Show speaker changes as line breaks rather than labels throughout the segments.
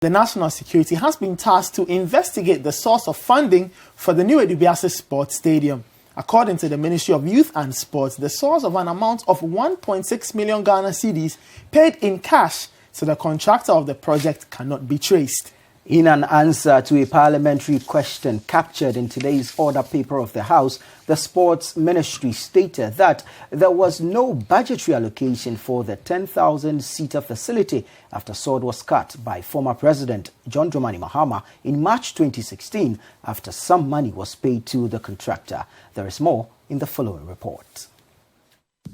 The national security has been tasked to investigate the source of funding for the new Edubiase Sports Stadium. According to the Ministry of Youth and Sports, the source of an amount of 1.6 million Ghana cedis paid in cash to the contractor of the project cannot be traced.
In an answer to a parliamentary question captured in today's order paper of the House, the Sports Ministry stated that there was no budgetary allocation for the 10,000-seater facility after sword was cut by former President John Dramani Mahama in March 2016 after some money was paid to the contractor. There is more in the following report.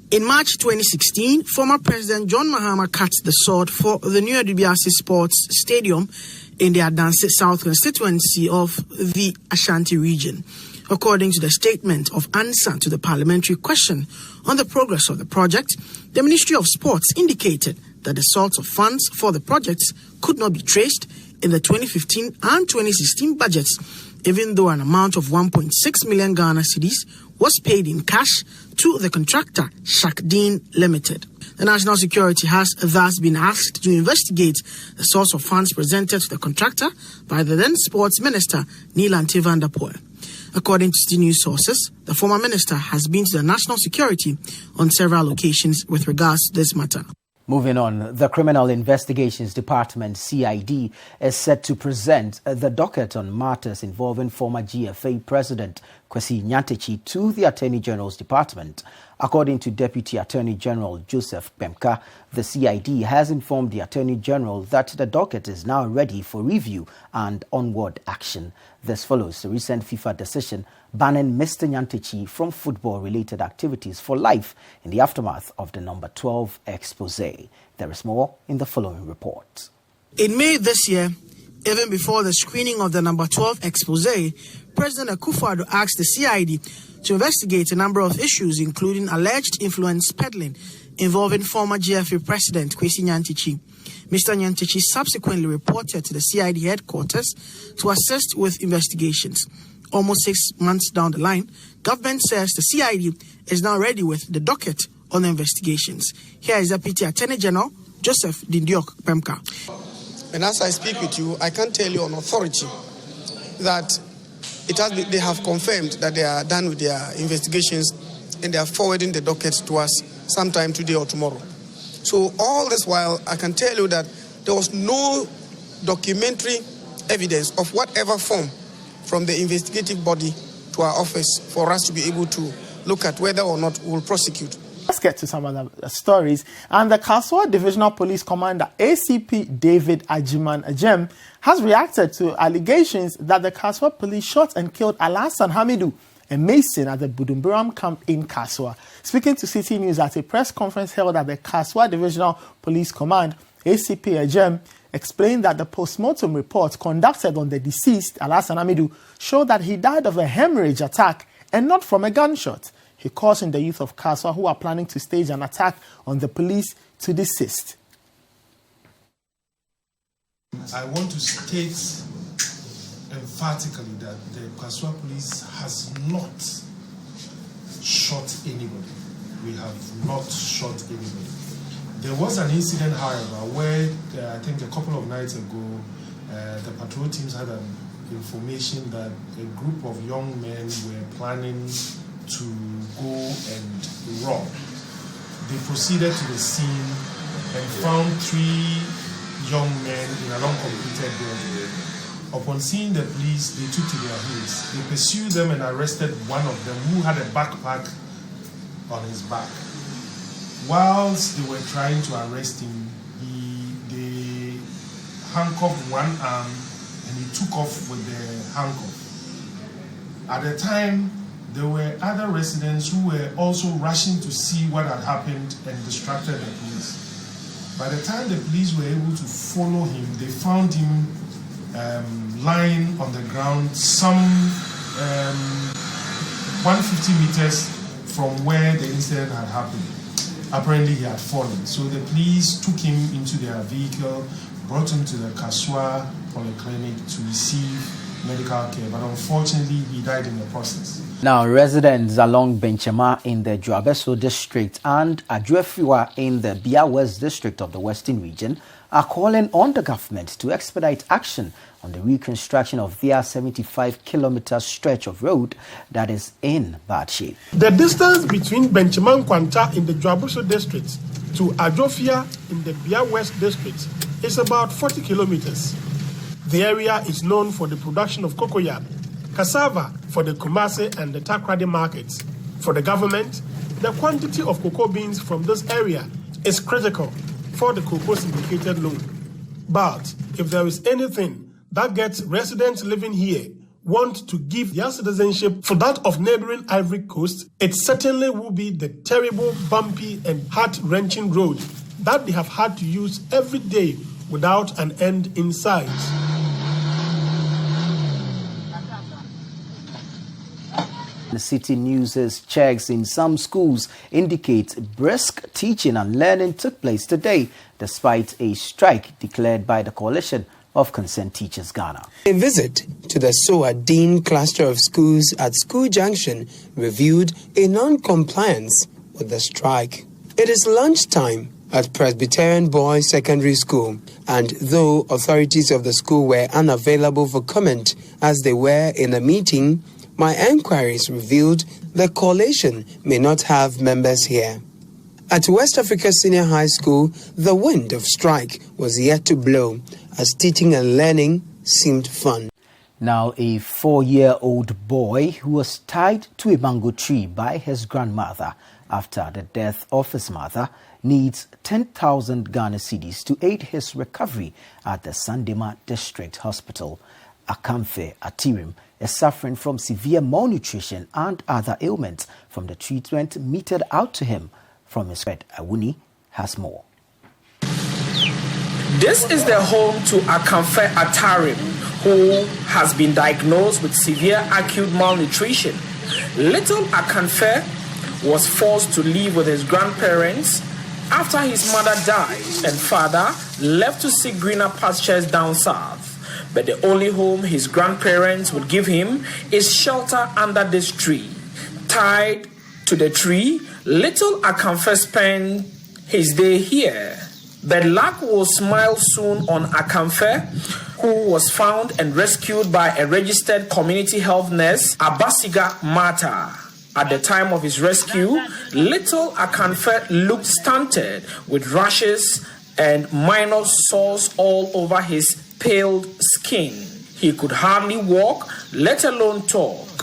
In March 2016, former President John Mahama cut the sword for the new Edubiase Sports Stadium in the Adanse South constituency of the Ashanti region. According to the statement of answer to the parliamentary question on the progress of the project, the Ministry of Sports indicated that the source of funds for the projects could not be traced in the 2015 and 2016 budgets, even though an amount of 1.6 million Ghana cedis was paid in cash to the contractor, Shakdeen Limited. The national security has thus been asked to investigate the source of funds presented to the contractor by the then Sports Minister, Nyantakyi van der Poel. According to CID news sources, the former minister has been to the national security on several occasions with regards to this matter.
Moving on, the Criminal Investigations Department, CID, is set to present the docket on matters involving former GFA President Nyantakyi to the Attorney General's Department. According to Deputy Attorney General Joseph Bemka, the CID has informed the Attorney General that the docket is now ready for review and onward action. This follows the recent FIFA decision banning Mr. Nyantakyi from football-related activities for life in the aftermath of the number 12 expose. There is more in the following report.
In May this year, even before the screening of the number 12 expose, President Akufo-Addo asked the CID to investigate a number of issues, including alleged influence peddling involving former GFA President Nyantakyi. Mr. Nyantakyi subsequently reported to the CID headquarters to assist with investigations. Almost 6 months down the line, government says the CID is now ready with the docket on the investigations. Here is Deputy Attorney General Joseph Dindiok Pemka.
And as I speak with you, I can tell you on authority that they have confirmed that they are done with their investigations and they are forwarding the docket to us sometime today or tomorrow. So all this while, I can tell you that there was no documentary evidence of whatever form from the investigative body to our office for us to be able to look at whether or not we will prosecute.
Let's get to some of the stories. And the Kasoa Divisional Police Commander ACP David Ajiman Ajem has reacted to allegations that the Kasoa police shot and killed Alhassan Hamidu, a mason at the Budumburam camp in Kasoa. Speaking to CT News at a press conference held at the Kasoa Divisional Police Command, ACP Ajem explained that the post-mortem report conducted on the deceased, Alhassan Hamidu, showed that he died of a hemorrhage attack and not from a gunshot. He cautioned the youth of Kasoa who are planning to stage an attack on the police to desist.
I want to state emphatically that the Kasoa police has not shot anybody. We have not shot anybody. There was an incident, however, where I think a couple of nights ago, the patrol teams had an information that a group of young men were planning to go and rob. They proceeded to the scene and found 3 young men in an uncompleted building. Upon seeing the police, they took to their heels. They pursued them and arrested one of them who had a backpack on his back. Whilst they were trying to arrest him, they handcuffed one arm and he took off with the handcuff. At the time, there were other residents who were also rushing to see what had happened and distracted the police. By the time the police were able to follow him, they found him lying on the ground some 150 meters from where the incident had happened. Apparently he had fallen. So the police took him into their vehicle, brought him to the Kasoa Polyclinic to receive medical care, but unfortunately he died in the process.
Now, residents along Benchema in the Juabeso district and Adjuefiwa in the Bia West district of the Western region are calling on the government to expedite action on the reconstruction of their 75-kilometer stretch of road that is in bad shape.
The distance between Benjamin Kwanta in the Dwabusho district to Ajofia in the Bia West district is about 40 kilometers. The area is known for the production of cocoyam, cassava for the Kumasi and the Takrady markets. For the government, the quantity of cocoa beans from this area is critical for the cocoa syndicated loan. But if there is anything that gets residents living here want to give their citizenship for that of neighboring Ivory Coast, it certainly will be the terrible, bumpy and heart-wrenching road that they have had to use every day without an end in sight.
The City News' checks in some schools indicate brisk teaching and learning took place today, despite a strike declared by the Coalition of Concerned Teachers Ghana.
A visit to the Soa Dean cluster of schools at School Junction revealed a non-compliance with the strike. It is lunchtime at Presbyterian Boys Secondary School, and though authorities of the school were unavailable for comment as they were in a meeting, my enquiries revealed the coalition may not have members here. At West Africa Senior High School, the wind of strike was yet to blow, as teaching and learning seemed fun.
Now, a 4-year-old boy who was tied to a mango tree by his grandmother after the death of his mother needs 10,000 Ghana cedis to aid his recovery at the Sandema District Hospital. Akamfe Atirim is suffering from severe malnutrition and other ailments from the treatment meted out to him from his friend. Awuni has more.
This is the home to Akamfe Atirim, who has been diagnosed with severe acute malnutrition. Little Akamfe was forced to live with his grandparents after his mother died and father left to seek greener pastures down south. But the only home his grandparents would give him is shelter under this tree. Tied to the tree, little Akamfe spent his day here. But luck will smile soon on Akamfe, who was found and rescued by a registered community health nurse, Abasiga Mata. At the time of his rescue, little Akamfe looked stunted with rashes and minor sores all over his paled skin. He could hardly walk, let alone talk.